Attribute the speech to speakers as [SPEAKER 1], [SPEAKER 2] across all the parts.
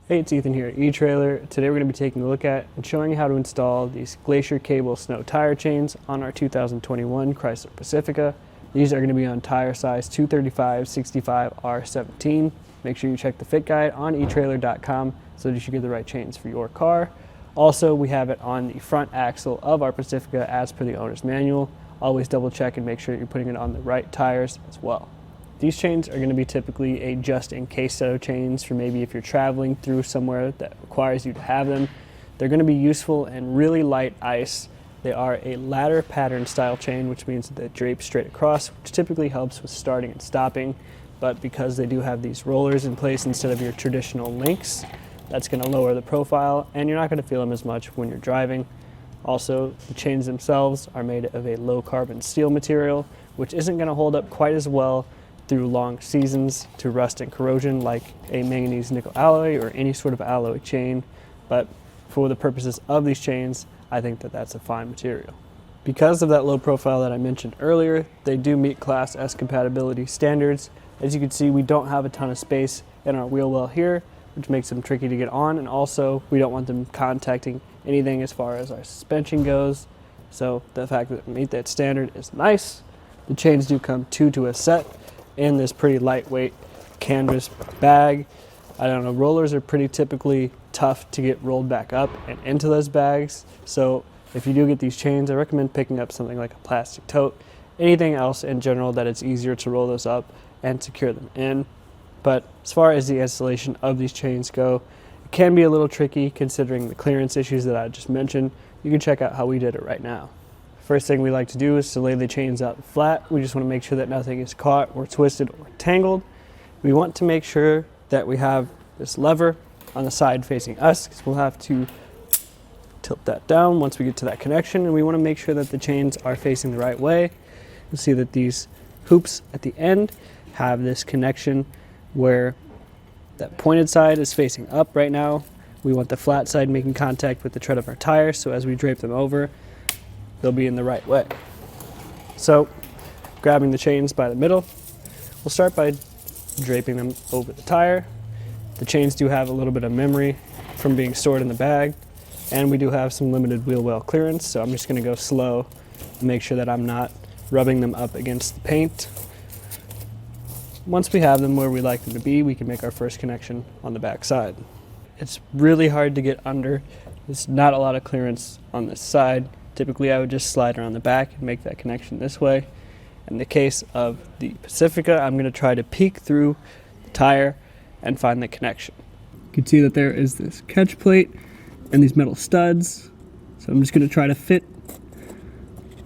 [SPEAKER 1] Hey, it's Ethan here at eTrailer. Today we're going to be taking a look at and showing you how to install these Glacier cable snow tire chains on our 2021 Chrysler Pacifica. These are going to be on tire size 235/65R17. Make sure you check the fit guide on etrailer.com so that you get the right chains for your car. Also, we have it on the front axle of our Pacifica as per the owner's manual. Always double check and make sure you're putting it on the right tires as well. These chains are going to be typically a just-in-case set of chains for maybe if you're traveling through somewhere that requires you to have them. They're going to be useful in really light ice. They are a ladder pattern style chain, which means that they drape straight across, which typically helps with starting and stopping. But because they do have these rollers in place instead of your traditional links, that's going to lower the profile and you're not going to feel them as much when you're driving. Also, the chains themselves are made of a low carbon steel material, which isn't going to hold up quite as well through long seasons to rust and corrosion like a manganese nickel alloy or any sort of alloy chain. But for the purposes of these chains, I think that that's a fine material. Because of that low profile that I mentioned earlier, they do meet Class S compatibility standards. As you can see, we don't have a ton of space in our wheel well here, which makes them tricky to get on, and also we don't want them contacting anything as far as our suspension goes. So the fact that they meet that standard is nice. The chains do come two to a set in this pretty lightweight canvas bag. I don't know, rollers are pretty typically tough to get rolled back up and into those bags. So if you do get these chains, I recommend picking up something like a plastic tote. Anything else in general that it's easier to roll those up and secure them in. But as far as the installation of these chains go, it can be a little tricky considering the clearance issues that I just mentioned. You can check out how we did it right now. First thing we like to do is to lay the chains out flat. We just want to make sure that nothing is caught or twisted or tangled. We want to make sure that we have this lever on the side facing us, because we'll have to tilt that down once we get to that connection, and we want to make sure that the chains are facing the right way. You'll see that these hoops at the end have this connection where that pointed side is facing up right now. We want the flat side making contact with the tread of our tire, so as we drape them over, they'll be in the right way. So, grabbing the chains by the middle, we'll start by draping them over the tire. The chains do have a little bit of memory from being stored in the bag, and we do have some limited wheel well clearance, so I'm just going to go slow and make sure that I'm not rubbing them up against the paint. Once we have them where we like them to be, we can make our first connection on the back side. It's really hard to get under. There's not a lot of clearance on this side. Typically, I would just slide around the back and make that connection this way. In the case of the Pacifica, I'm going to try to peek through the tire and find the connection. You can see that there is this catch plate and these metal studs. So I'm just going to try to fit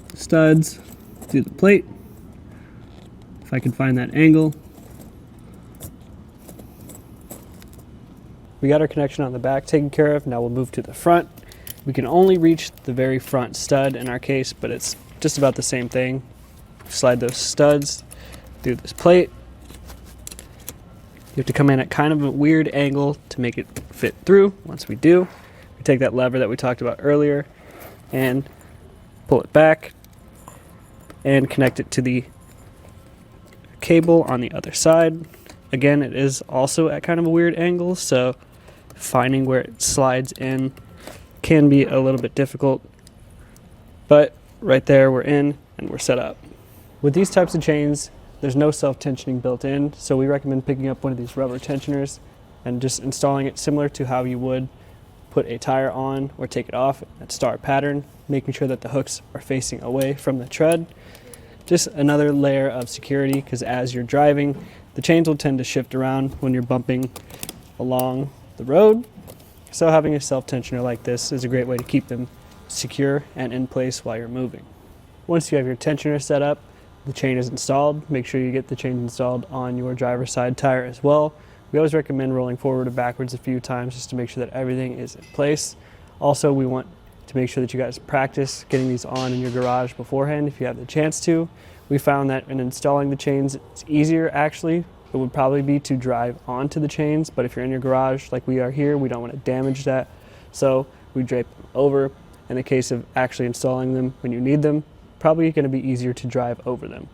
[SPEAKER 1] the studs through the plate. If I can find that angle. We got our connection on the back taken care of. Now we'll move to the front. We can only reach the very front stud in our case, but it's just about the same thing. Slide those studs through this plate. You have to come in at kind of a weird angle to make it fit through. Once we do, we take that lever that we talked about earlier and pull it back and connect it to the cable on the other side. Again, it is also at kind of a weird angle, so finding where it slides in can be a little bit difficult, but right there we're in and we're set up. With these types of chains, there's no self-tensioning built in, so we recommend picking up one of these rubber tensioners and just installing it similar to how you would put a tire on or take it off at star pattern, making sure that the hooks are facing away from the tread. Just another layer of security, because as you're driving, the chains will tend to shift around when you're bumping along the road. So having a self-tensioner like this is a great way to keep them secure and in place while you're moving. Once you have your tensioner set up, the chain is installed. Make sure you get the chain installed on your driver's side tire as well. We always recommend rolling forward or backwards a few times just to make sure that everything is in place. Also, we want to make sure that you guys practice getting these on in your garage beforehand if you have the chance to. We found that in installing the chains, it's easier actually. It would probably be to drive onto the chains, but if you're in your garage like we are here, we don't want to damage that. So we drape them over. In the case of actually installing them when you need them, probably going to be easier to drive over them.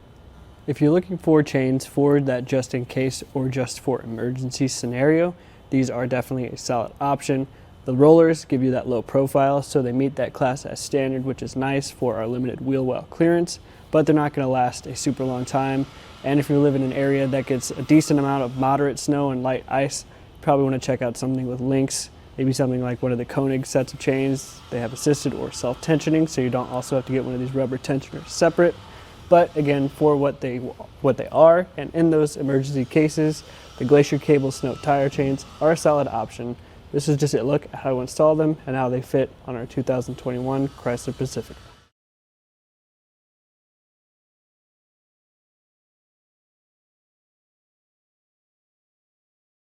[SPEAKER 1] If you're looking for chains for that just in case or just for emergency scenario, these are definitely a solid option. The rollers give you that low profile, so they meet that Class S standard, which is nice for our limited wheel well clearance, but they're not going to last a super long time. And if you live in an area that gets a decent amount of moderate snow and light ice, you probably want to check out something with links, maybe something like one of the Koenig sets of chains. They have assisted or self-tensioning, so you don't also have to get one of these rubber tensioners separate. But again, for what they are, and in those emergency cases, the Glacier cable snow tire chains are a solid option. This is just a look at how to install them and how they fit on our 2021 Chrysler Pacifica.